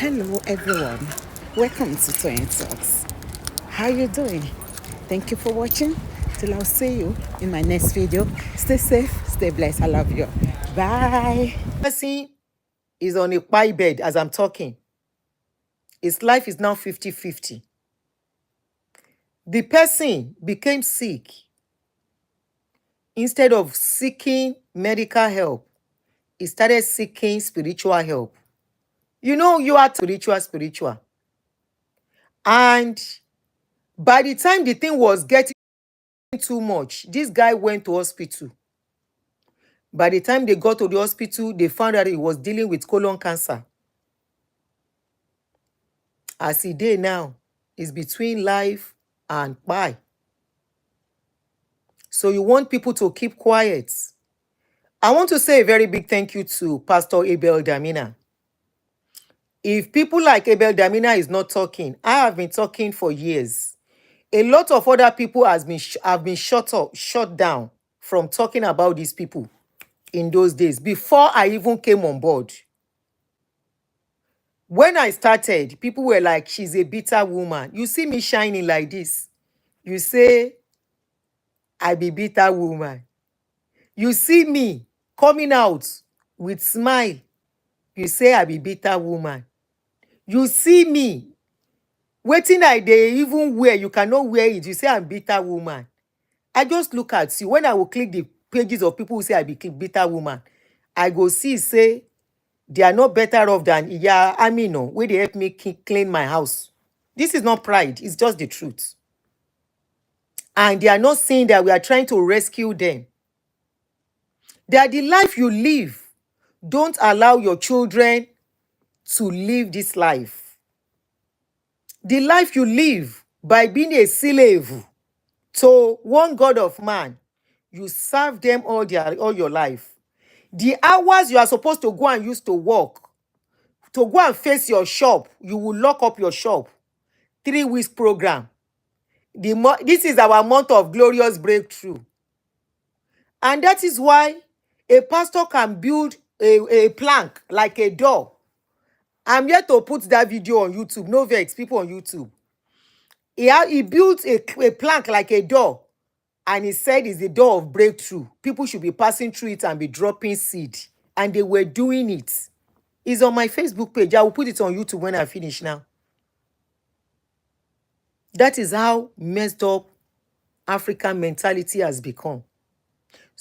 Hello everyone, welcome to Toyeen Talks. How you doing? Thank you for watching. Till I'll see you in my next video. Stay safe, stay blessed. I love you. Bye. Person is on a pie bed as I'm talking. His life is now 50-50. The person became sick. Instead of seeking medical help, he started seeking spiritual help. You know, you are spiritual. And by the time the thing was getting too much, this guy went to hospital. By the time they got to the hospital, they found out he was dealing with colon cancer. As he did now, is between life and pie. So you want people to keep quiet. I want to say a very big thank you to Pastor Abel Damina. If people like Abel Damina is not talking, I have been talking for years. A lot of other people have been shut down from talking about these people in those days before I even came on board. When I started, people were like, she's a bitter woman. You see me shining like this. You say, I be bitter woman. You see me coming out with smile. You say, I be bitter woman. You see me waiting I dey even wear, you cannot wear it. You say, I'm bitter woman. I just look at you. When I will click the pages of people who say I be bitter woman, I go see, say, they are not better off than Iya Amino, where they help me clean my house. This is not pride, it's just the truth. And they are not saying that we are trying to rescue them. That the life you live, don't allow your children to live this life. The life you live by being a slave to one God of man, you serve them all your life. The hours you are supposed to go and use to work, to go and face your shop, you will lock up your shop. 3 weeks program. This is our month of glorious breakthrough. And that is why a pastor can build a plank like a door. I'm yet to put that video on YouTube. No vex, people on YouTube. He built a plank like a door. And he said it's the door of breakthrough. People should be passing through it and be dropping seed. And they were doing it. It's on my Facebook page. I will put it on YouTube when I finish now. That is how messed up African mentality has become.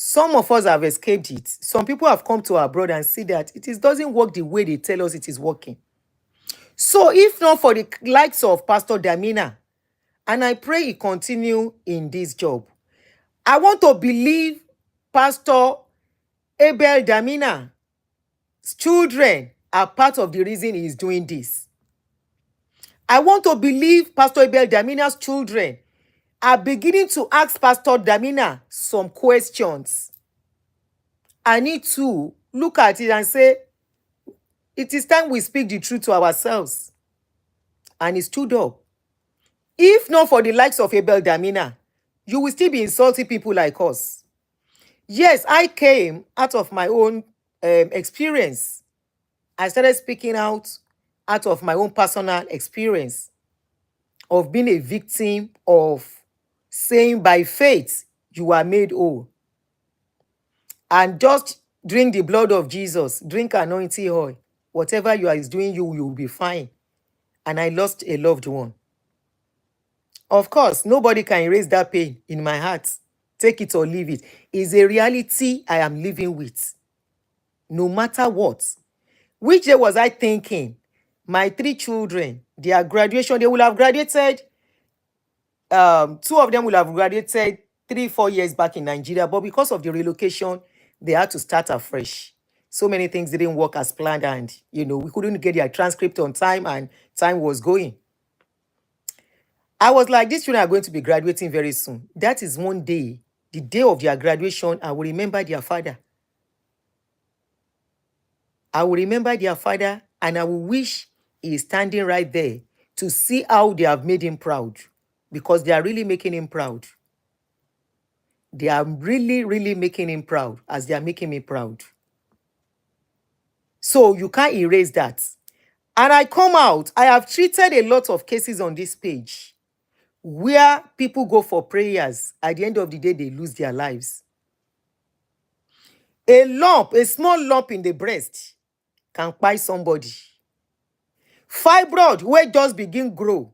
Some of us have escaped it. Some people have come to our abroad and see that doesn't work the way they tell us it is working. So if not for the likes of Pastor Damina, and I pray he continue in this job, I want to believe Pastor Abel Damina's children are part of the reason he is doing this. I want to believe Pastor Abel Damina's children are beginning to ask Pastor Damina some questions. I need to look at it and say, it is time we speak the truth to ourselves. And he stood up. If not for the likes of Abel Damina, you will still be insulting people like us. Yes, I came out of my own experience. I started speaking out of my own personal experience of being a victim of saying by faith you are made whole. And just drink the blood of Jesus, drink anointing oil. Whatever you are doing, you will be fine. And I lost a loved one. Of course, nobody can erase that pain in my heart. Take it or leave it. It's a reality I am living with. No matter what. Which day was I thinking? My 3 children, their graduation, they will have graduated. 2 of them will have graduated 3-4 years back in Nigeria. But because of the relocation, they had to start afresh. So many things didn't work as planned. And, we couldn't get their transcript on time. And time was going. I was like, these children are going to be graduating very soon. That is one day, the day of their graduation, I will remember their father. I will remember their father, and I will wish he is standing right there to see how they have made him proud. Because they are really making him proud. They are really, really making him proud as they are making me proud. So you can't erase that. And I come out, I have treated a lot of cases on this page where people go for prayers. At the end of the day, they lose their lives. A lump, a small lump in the breast can kpai somebody. Fibroid wey just begin grow,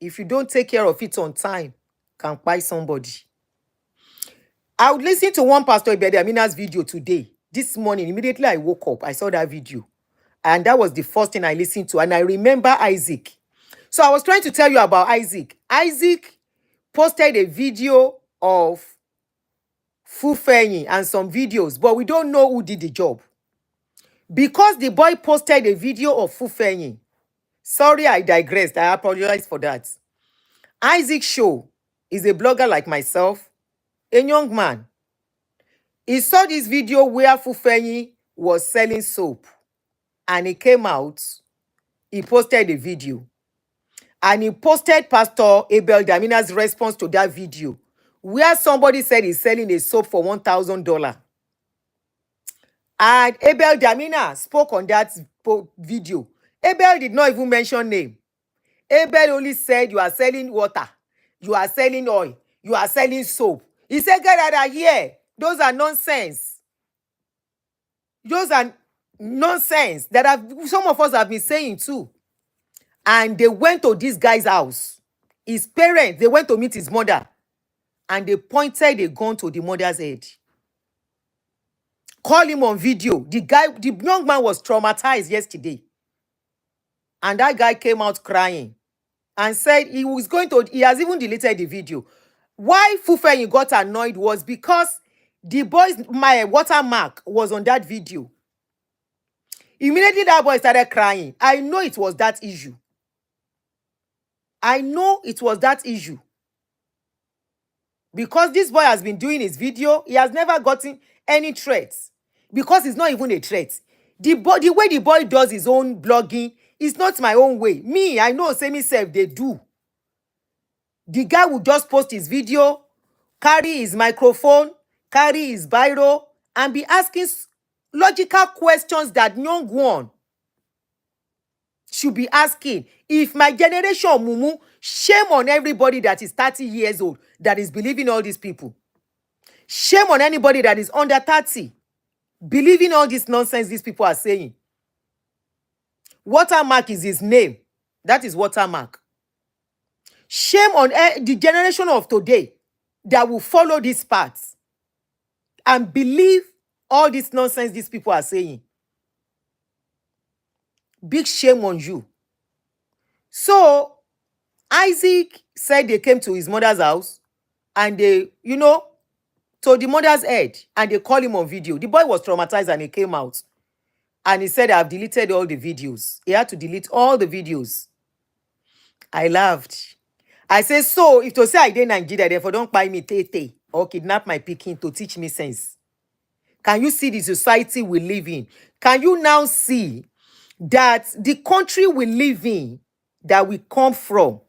if you don't take care of it on time, can kpai somebody. I would listen to one Pastor Damina's video today. This morning, immediately I woke up, I saw that video. And that was the first thing I listened to. And I remember Isaac. So I was trying to tell you about Isaac. Isaac posted a video of Fufeyin and some videos, but we don't know who did the job. Because the boy posted a video of Fufeyin. Sorry, I digressed. I apologize for that. Isaac Show is a blogger like myself, a young man. He saw this video where Fufeyin was selling soap. And he came out. He posted a video. And he posted Pastor Abel Damina's response to that video, where somebody said he's selling a soap for $1,000. And Abel Damina spoke on that video. Abel did not even mention name. Abel only said, you are selling water, you are selling oil, you are selling soap. He said, get out of here. Those are nonsense. Those are nonsense that some of us have been saying too. And they went to this guy's house. His parents, they went to meet his mother. And they pointed a gun to the mother's head. Call him on video. The young man was traumatized yesterday. And that guy came out crying and said he has even deleted the video. Why Fufeyin got annoyed was because the boy's watermark was on that video. Immediately that boy started crying. I know it was that issue. I know it was that issue. Because this boy has been doing his video, he has never gotten any threats. Because it's not even a threat. The way the boy does his own blogging is not my own way. Me, I know, say myself, they do. The guy will just post his video, carry his microphone, carry his biro, and be asking logical questions that young one should be asking. If my generation, Mumu, shame on everybody that is 30 years old that is believing all these people. Shame on anybody that is under 30 believing all this nonsense these people are saying. Watermark is his name. That is Watermark. Shame on the generation of today that will follow these paths and believe all this nonsense these people are saying. Big shame on you. So, Isaac said they came to his mother's house and they, to the mother's head, and they called him on video. The boy was traumatized and he came out. And he said, I've deleted all the videos. He had to delete all the videos. I laughed. I said, so if to say I did Nigeria, therefore don't buy me tete or kidnap my pikin to teach me sense. Can you see the society we live in? Can you now see that the country we live in, that we come from,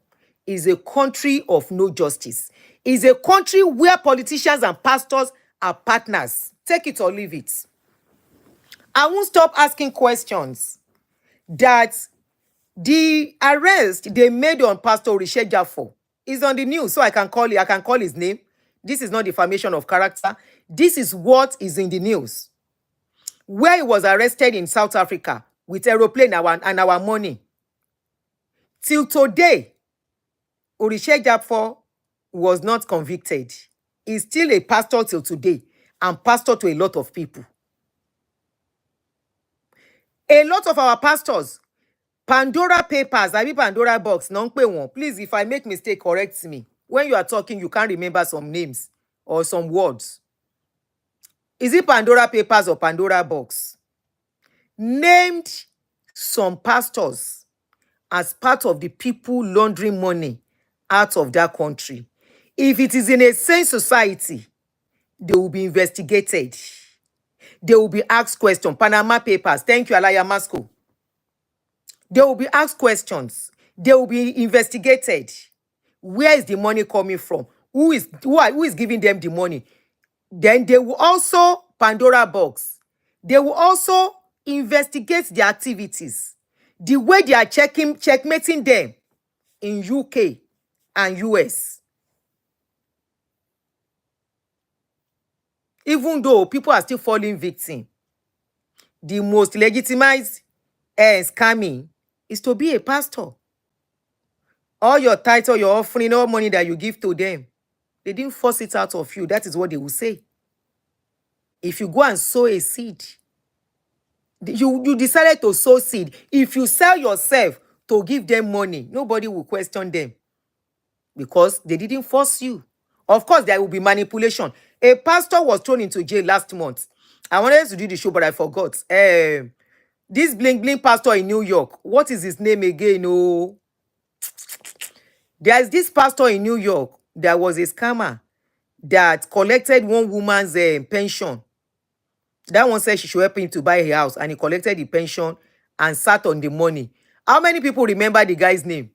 is a country of no justice? Is a country where politicians and pastors are partners. Take it or leave it. I won't stop asking questions. That the arrest they made on Pastor Orishejafo is on the news, so I can call his name. This is not defamation of character. This is what is in the news. Where he was arrested in South Africa with aeroplane and our money. Till today, Orishejafo was not convicted. He's still a pastor till today and pastor to a lot of people. A lot of our pastors, Pandora papers, I mean Pandora box, please, if I make mistake, correct me. When you are talking, you can't remember some names or some words. Is it Pandora papers or Pandora box? Named some pastors as part of the people laundering money out of that country. If it is in a sane society, they will be investigated. They will be asked questions. Panama papers. Thank you, Alaya Masco. They will be asked questions. They will be investigated. Where is the money coming from? Who is giving them the money? Then they will also Pandora box. They will also investigate their activities. The way they are checkmating them in UK and US. Even though people are still falling victim, the most legitimized scamming is to be a pastor. All your title, your offering, all money that you give to them, they didn't force it out of you. That is what they will say. If you go and sow a seed, you decided to sow seed. If you sell yourself to give them money, nobody will question them because they didn't force you. Of course, there will be manipulation. A pastor was thrown into jail last month. I wanted to do the show, but I forgot. This bling bling pastor in New York. What is his name again? Oh, there is this pastor in New York. There was a scammer that collected one woman's pension. That one said she should help him to buy a house, and he collected the pension and sat on the money. How many people remember the guy's name?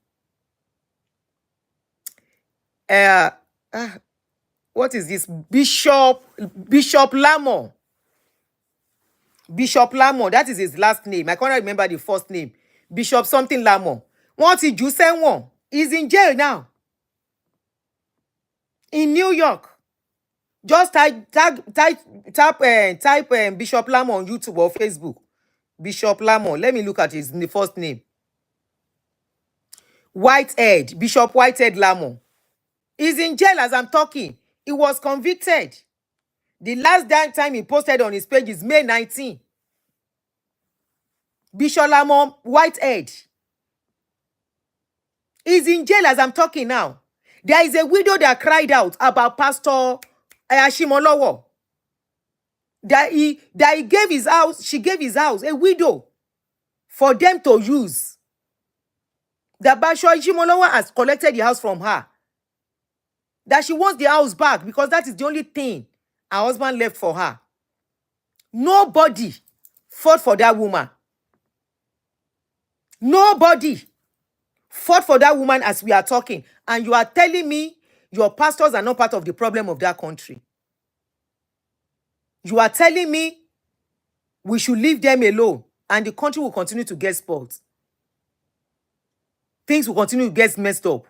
What is this? Bishop Lamont. Bishop Lamont, that is his last name. I can't remember the first name. Bishop something Lamont. What did you say? One? He's in jail now. In New York. Just type Bishop Lamont on YouTube or Facebook. Bishop Lamont. Let me look at his first name. Whitehead. Bishop Whitehead Lamont. He's in jail as I'm talking. He was convicted. The last time he posted on his page is May 19. Bishop Lamont Whitehead. He's in jail as I'm talking now. There is a widow that cried out about Pastor Ashimolowo. That he gave his house, she gave his house, a widow, for them to use. That Pastor Ashimolowo has collected the house from her. That she wants the house back because that is the only thing her husband left for her. Nobody fought for that woman. Nobody fought for that woman as we are talking. And you are telling me your pastors are not part of the problem of that country. You are telling me we should leave them alone and the country will continue to get spoiled. Things will continue to get messed up.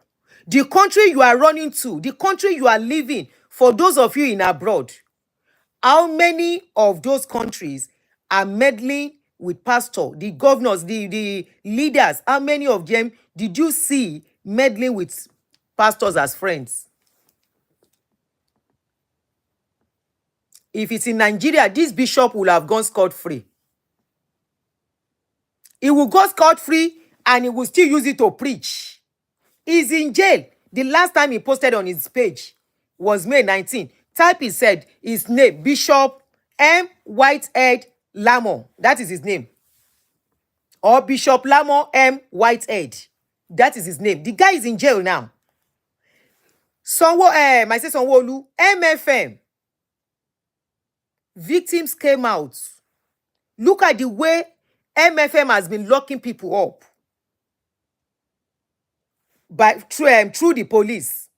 The country you are running to, the country you are living, for those of you in abroad, how many of those countries are meddling with pastor, the governors, the leaders? How many of them did you see meddling with pastors as friends? If it's in Nigeria, this bishop will have gone scot-free. He will go scot-free and he will still use it to preach. He's in jail. The last time he posted on his page was May 19. Type he said his name, Bishop M. Whitehead Lamont. That is his name. Or Bishop Lamont M. Whitehead. That is his name. The guy is in jail now. Sanwo-Olu, MFM. Victims came out. Look at the way MFM has been locking people up through the police.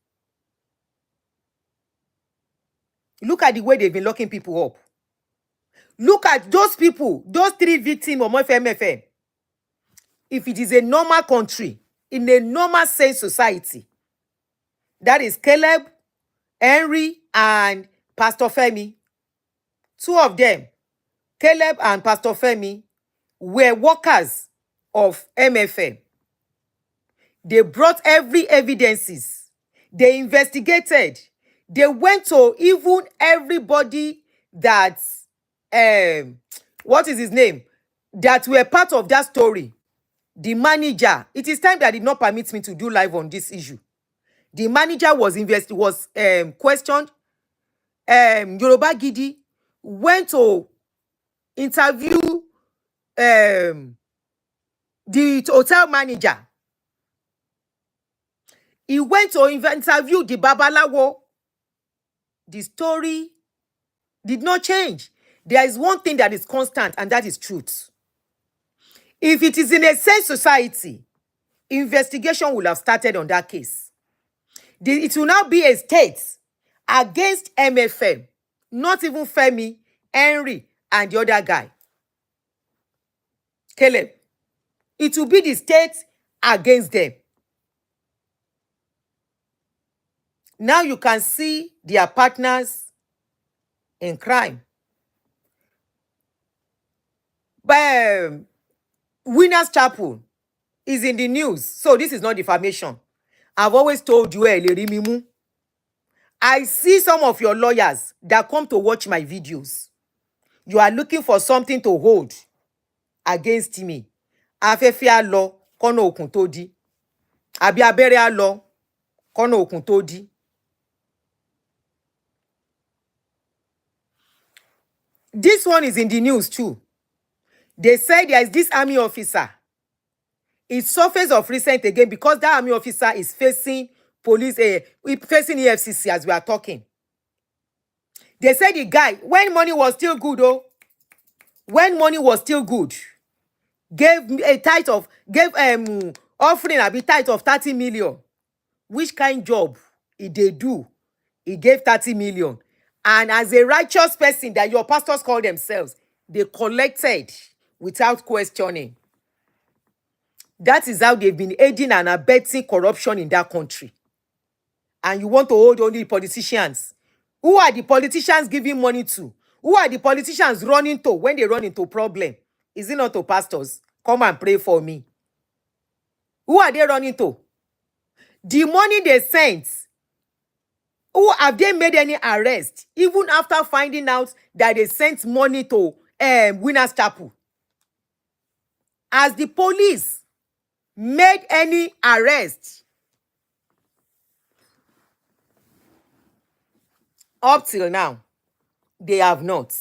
Look at the way they've been locking people up. Look at those people, those 3 victims of MFM. If it is a normal country, in a normal sane society, that is Caleb, Henry, and Pastor Femi. 2 of them, Caleb and Pastor Femi, were workers of MFM. They brought every evidences. They investigated. They went to even everybody that, what is his name? That were part of that story. The manager. It is time that did not permit me to do live on this issue. The manager was questioned. Yoruba Gidi went to interview the hotel manager. He went to interview the Babalawo. The story did not change. There is one thing that is constant, and that is truth. If it is in a sane society, investigation will have started on that case. It will now be a state against MFM, not even Femi, Henry, and the other guy, Caleb. It will be the state against them. Now you can see their partners in crime. But Winners Chapel is in the news. So this is not defamation. I've always told you, Mimu. I see some of your lawyers that come to watch my videos. You are looking for something to hold against me. Afẹ́fẹ́ á lọ kọ́nà òkun tó dí. Àbí abẹ́rẹ́ á lọ kọ́nà òkun tó dí. This one is in the news too. They say there is this army officer. It surfaced of recent again because that army officer is facing police, facing EFCC as we are talking. They said the guy, when money was still good, when money was still good, gave a tithe of, offering a bit tithe of 30 million. Which kind job they do? He gave 30 million. And as a righteous person that your pastors call themselves, they collected without questioning. That is how they've been aiding and abetting corruption in that country. And you want to hold only politicians. Who are the politicians giving money to? Who are the politicians running to when they run into problem? Is it not to pastors? Come and pray for me. Who are they running to? The money they sent, who have they made any arrest? Even after finding out that they sent money to Winners Chapel. Has the police made any arrest? Up till now, they have not.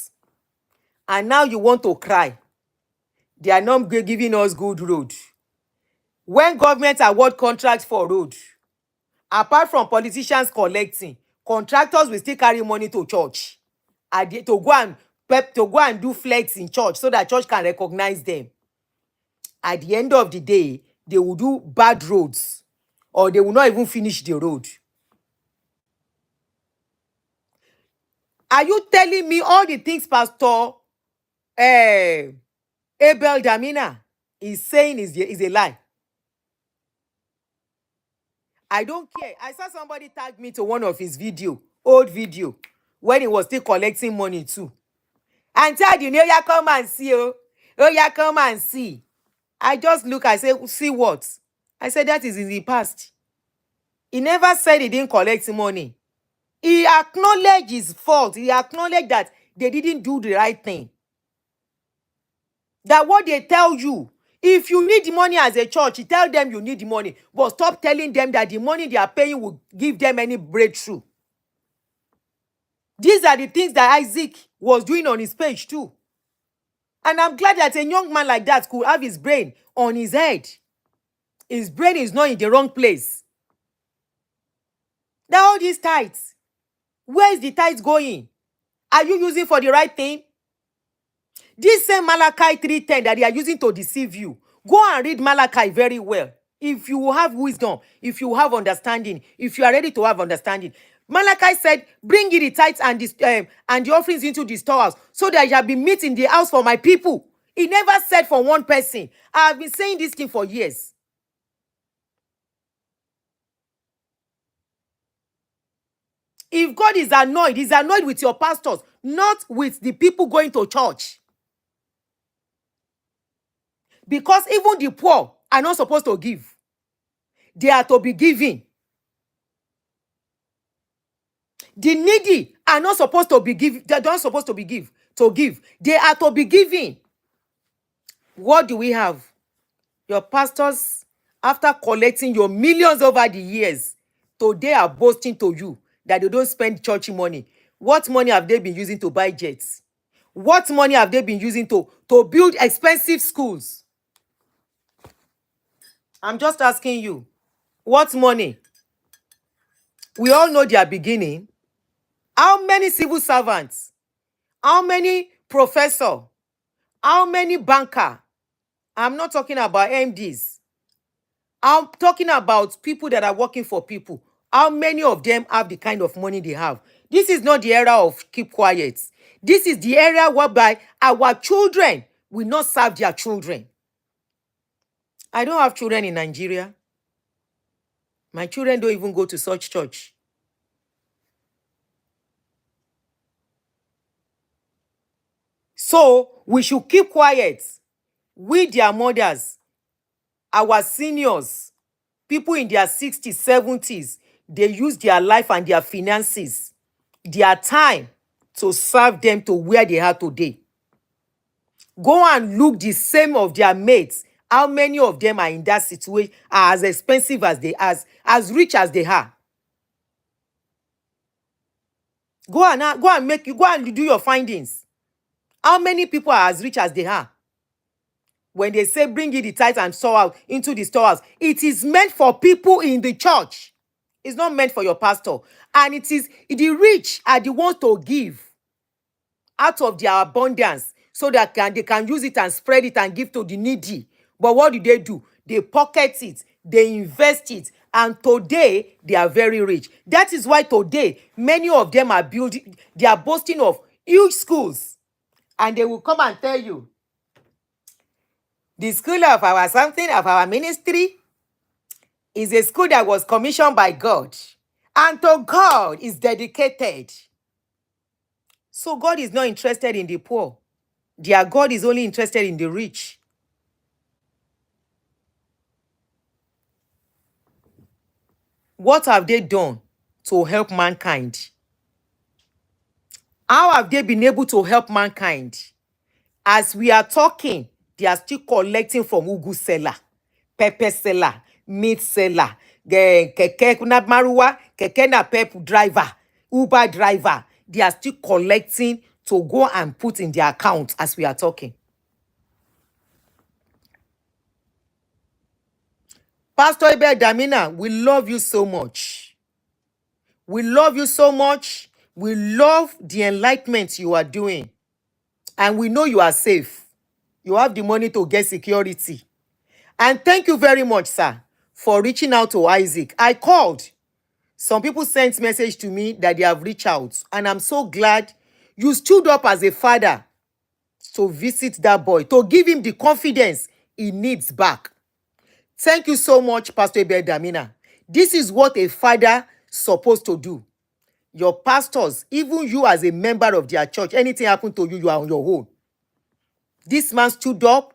And now you want to cry. They are not giving us good road. When government award contracts for road, apart from politicians collecting, contractors will still carry money to church to go and do flex in church so that church can recognize them. At the end of the day, they will do bad roads or they will not even finish the road. Are you telling me all the things Pastor Abel Damina is saying is a lie? I don't care. I saw somebody tag me to one of his old video, when he was still collecting money too. And tell you, yeah, come and see, oh yeah, come and see. I just look, I say, see what? I said, that is in the past. He never said he didn't collect money. He acknowledged his fault. He acknowledged that they didn't do the right thing. That what they tell you, if you need money as a church, you tell them you need money. But stop telling them that the money they are paying will give them any breakthrough. These are the things that Isaac was doing on his page too. And I'm glad that a young man like that could have his brain on his head. His brain is not in the wrong place. Now all these tithes, where is the tithes going? Are you using for the right thing? This same Malachi 3:10 that they are using to deceive you. Go and read Malachi very well. If you have wisdom, if you have understanding, if you are ready to have understanding. Malachi said, bring ye the tithes and the offerings into the storehouse, so that there shall be meat in the house for my people. He never said for one person. I have been saying this thing for years. If God is annoyed, he's annoyed with your pastors, not with the people going to church. Because even the poor are not supposed to give. They are to be giving. The needy are not supposed to be giving. They're not supposed to be give. They are to be giving. What do we have? Your pastors, after collecting your millions over the years, today are boasting to you that they don't spend church money. What money have they been using to buy jets? What money have they been using to build expensive schools? I'm just asking you. What money? We all know their beginning. How many civil servants? How many professors? How many banker? I'm not talking about MDs. I'm talking about people that are working for people. How many of them have the kind of money they have? This is not the era of keep quiet. This is the era whereby our children will not serve their children. I don't have children in Nigeria. My children don't even go to such church. So we should keep quiet. We, their mothers, our seniors, people in their 60s, 70s, they use their life and their finances, their time to serve them to where they are today. Go and look the same of their mates. How many of them are in that situation, are as expensive as they as rich as they are? Go and do your findings. How many people are as rich as they are? When they say bring in the tithe and sow out into the storehouse, it is meant for people in the church. It's not meant for your pastor. And it is the rich are the ones to give out of their abundance so that they can use it and spread it and give to the needy. But what do? They pocket it, they invest it, and today they are very rich. That is why today many of them are building, they are boasting of huge schools. And they will come and tell you, the school of our something, of our ministry, is a school that was commissioned by God. And to God is dedicated. So God is not interested in the poor. Their God is only interested in the rich. What have they done to help mankind? How have they been able to help mankind? As we are talking, they are still collecting from ugu seller, pepper seller, meat seller, keke na maruwa, keke na pep driver, Uber driver. They are still collecting to go and put in their account as we are talking. Pastor Abel, Damina, we love you so much. We love you so much. We love the enlightenment you are doing. And we know you are safe. You have the money to get security. And thank you very much, sir, for reaching out to Isaac. I called. Some people sent message to me that they have reached out. And I'm so glad you stood up as a father to visit that boy, to give him the confidence he needs back. Thank you so much, Pastor Abel Damina. This is what a father supposed to do. Your pastors, even you as a member of their church, anything happen to you, you are on your own. This man stood up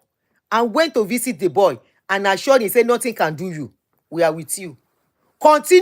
and went to visit the boy and assured him, said, nothing can do you. We are with you. Continue.